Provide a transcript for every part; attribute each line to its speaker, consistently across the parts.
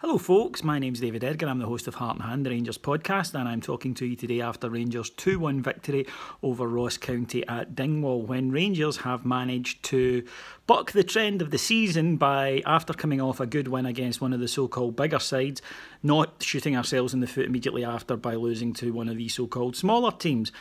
Speaker 1: Hello folks, my name's David Edgar, I'm the host of Heart and Hand, the Rangers podcast, and I'm talking to you today after Rangers' 2-1 victory over Ross County at Dingwall, when Rangers have managed to buck the trend of the season by, after coming off a good win against one of the so-called bigger sides, not shooting ourselves in the foot immediately after by losing to one of these so-called smaller teams.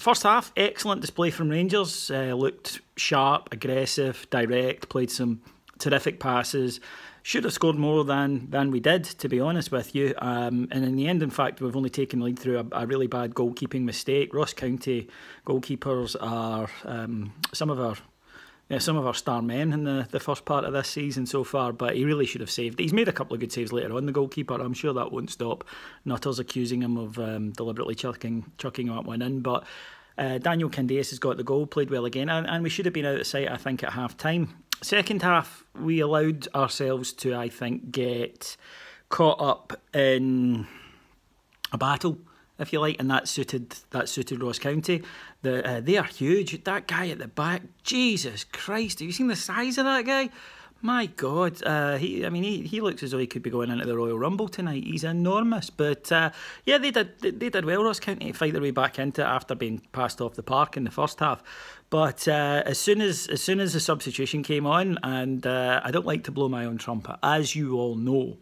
Speaker 1: First half, excellent display from Rangers, looked sharp, aggressive, direct, played some terrific passes. Should have scored more than we did, to be honest with you. And in the end, in fact, we've only taken the lead through a really bad goalkeeping mistake. Ross County goalkeepers are some of our star men in the first part of this season so far, but he really should have saved it. He's made a couple of good saves later on, the goalkeeper. I'm sure that won't stop nutters accusing him of deliberately chucking that one in. But Daniel Candeias has got the goal, played well again, and we should have been out of sight, I think, at half-time. Second half, we allowed ourselves to, I think, get caught up in a battle, if you like, and that suited Ross County. They are huge. That guy at the back, Jesus Christ, have you seen the size of that guy? My God, he looks as though he could be going into the Royal Rumble tonight. He's enormous, but yeah, they did well, Ross County, to fight their way back into it after being passed off the park in the first half. But as soon as the substitution came on, and I don't like to blow my own trumpet, as you all know,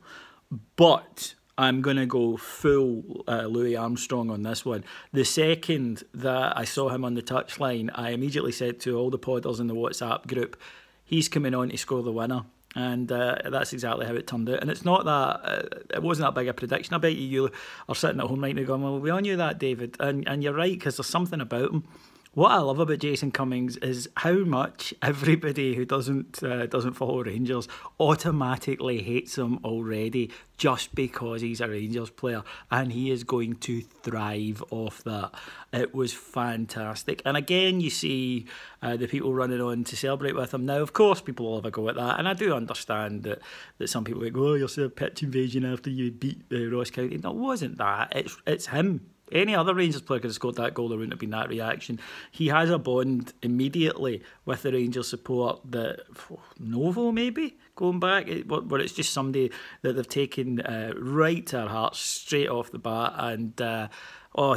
Speaker 1: but I'm going to go full Louis Armstrong on this one. The second that I saw him on the touchline, I immediately said to all the podders in the WhatsApp group, he's coming on to score the winner. And that's exactly how it turned out. And it's not that, it wasn't that big a prediction. I bet you are sitting at home right now going, well, we all knew that, David. And you're right, because there's something about him. What I love about Jason Cummings is how much everybody who doesn't follow Rangers automatically hates him already just because he's a Rangers player, and he is going to thrive off that. It was fantastic. And again, you see the people running on to celebrate with him. Now, of course, people will have a go at that, and I do understand that some people go, oh, you're still a pitch invasion after you beat Ross County. No, it wasn't that. It's him. Any other Rangers player could have scored that goal, there wouldn't have been that reaction. He has a bond immediately with the Rangers support that, Novo maybe, going back, where it's just somebody that they've taken right to our hearts straight off the bat, and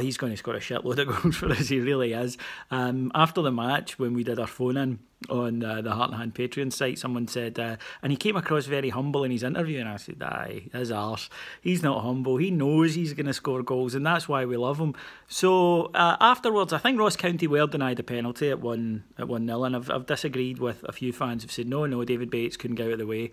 Speaker 1: he's going to score a shitload of goals for us, he really is. After the match, when we did our phone-in on the Heart and Hand Patreon site, someone said, and he came across very humble in his interview, and I said, aye, his arse. He's not humble, he knows he's going to score goals, and that's why we love him. So afterwards, I think Ross County were denied a penalty at 1-0, and I've disagreed with a few fans who've said, no, David Bates couldn't get out of the way.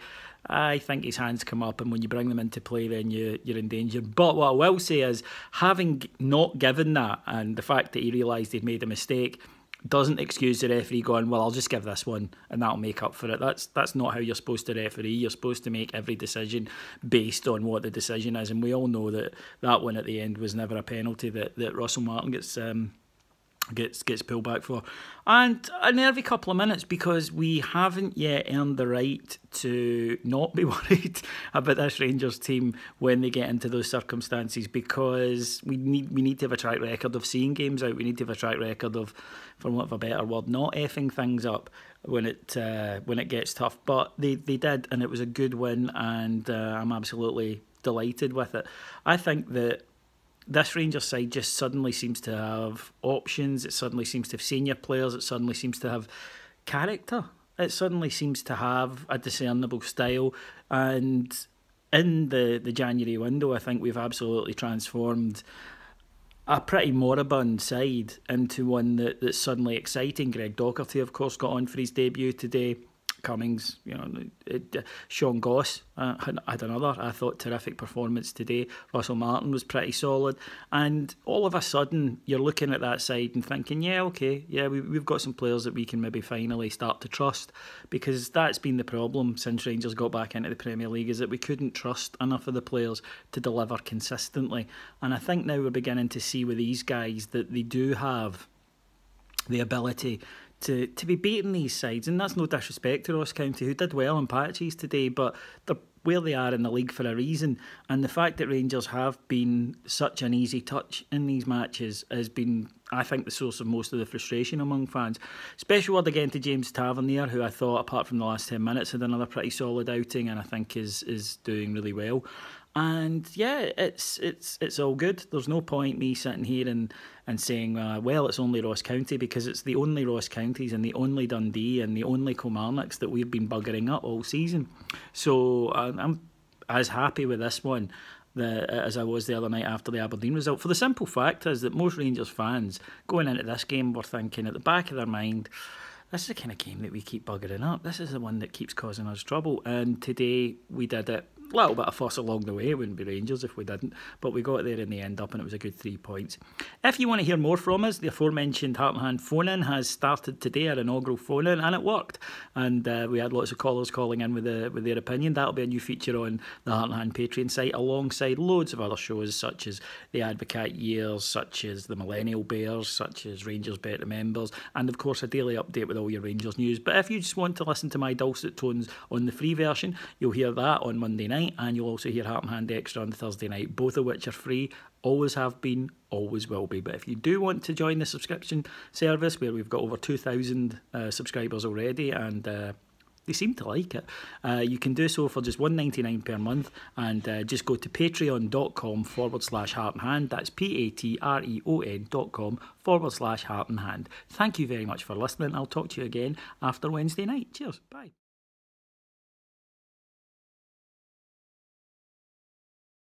Speaker 1: I think his hands come up, and when you bring them into play, then you're in danger. But what I will say is, having not given that, and the fact that he realised he'd made a mistake, doesn't excuse the referee going, well, I'll just give this one and that'll make up for it. That's not how you're supposed to referee. You're supposed to make every decision based on what the decision is, and we all know that one at the end was never a penalty that Russell Martin gets pulled back for. And a nervy couple of minutes, because we haven't yet earned the right to not be worried about this Rangers team when they get into those circumstances, because we need to have a track record of seeing games out. We need to have a track record of, for want of a better word, not effing things up when it gets tough. But they did, and it was a good win, and I'm absolutely delighted with it. I think that this Rangers side just suddenly seems to have options. It suddenly seems to have senior players. It suddenly seems to have character. It suddenly seems to have a discernible style. And in the January window, I think we've absolutely transformed a pretty moribund side into one that's suddenly exciting. Greg Docherty, of course, got on for his debut today. Cummings, Sean Goss had another, I thought, terrific performance today. Russell Martin was pretty solid, and all of a sudden you're looking at that side and thinking, we've got some players that we can maybe finally start to trust, because that's been the problem since Rangers got back into the Premier League, is that we couldn't trust enough of the players to deliver consistently. And I think now we're beginning to see with these guys that they do have the ability to be beating these sides, and that's no disrespect to Ross County, who did well in patches today, but they're where they are in the league for a reason. And the fact that Rangers have been such an easy touch in these matches has been I think, the source of most of the frustration among fans. Special word again to James Tavernier, who I thought, apart from the last 10 minutes, had another pretty solid outing, and I think is doing really well. And yeah, it's all good. There's no point me sitting here and saying, well, it's only Ross County, because it's the only Ross Counties and the only Dundee and the only Kilmarnocks that we've been buggering up all season. So I'm as happy with this one as I was the other night after the Aberdeen result. For the simple fact is that most Rangers fans going into this game were thinking at the back of their mind, this is the kind of game that we keep buggering up. This is the one that keeps causing us trouble. And today we did it. A little bit of fuss along the way. It wouldn't be Rangers if we didn't, but we got there in the end up, and it was a good 3 points. If you want to hear more from us, the aforementioned Heart and Hand phone-in has started today, our inaugural phone-in, and it worked. And we had lots of callers calling in with their opinion. That'll be a new feature on the Heart and Hand Patreon site, alongside loads of other shows, such as the Advocate Years, such as the Millennial Bears, such as Rangers Better Members, and of course a daily update with all your Rangers news. But if you just want to listen to my dulcet tones on the free version, you'll hear that on Monday night, and you'll also hear Heart and Hand Extra on Thursday night, both of which are free, always have been, always will be. But if you do want to join the subscription service, where we've got over 2,000 subscribers already, and they seem to like it, you can do so for just $1.99 per month, and just go to patreon.com/Heart and Hand. That's patreon.com/Heart and Hand. Thank you very much for listening. I'll talk to you again after Wednesday night. Cheers. Bye.